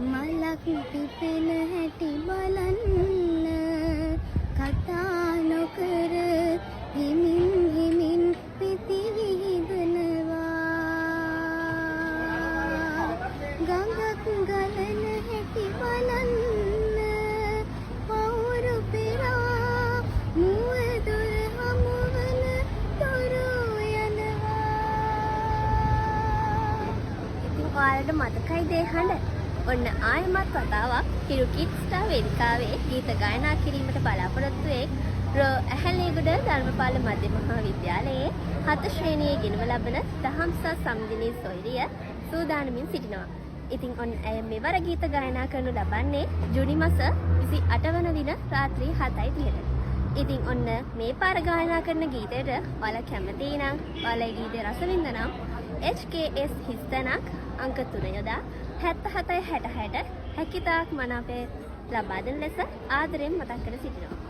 මලක් පිපෙන හැටි බලන්න කතා නොකර හිමින් හිමින් පිති විහිදනවා ගඟක් ගලන හැටි බලන්න පවුරු පෙරා මුවදොර හමුවන තොරු යනවා. ඉතින් ඔයාලට මතකයිද ඒ හඬ? ඔන්න ආයමත් වතාවක් හිරු කිඩ්ස් ස්ටාර් වේදිකාවේ ගීත ගායනා කිරීමට බලාපොරොත්තු රෝ ඇහැලේගොඩ ධර්මපාල මධ්‍ය මහා විද්‍යාලයේ 7 ශ්‍රේණියේ ගෙනව ලබන දහම්සස් සම්දිනී සොයිරිය සූදානමින් සිටිනවා. ඉතින් ඔන්න ඇය මෙවර ගීත ගායනා කරනු ලබන්නේ ජූනි මාස 28 වන දින රාත්‍රී 7:30ට. ඉතින් ඔන්න මේ පාර ගායනා කරන ගීතයට ඔයාලා කැමති නම් ඔයාලා ගීතේ රස විඳ නම් HKS හිස්තනක් අංක 3 යොදා 77 66ට හැකිතාක් මනාපේ ලබා දෙන ලෙස ආදරයෙන් මතක් කර සිටිනවා.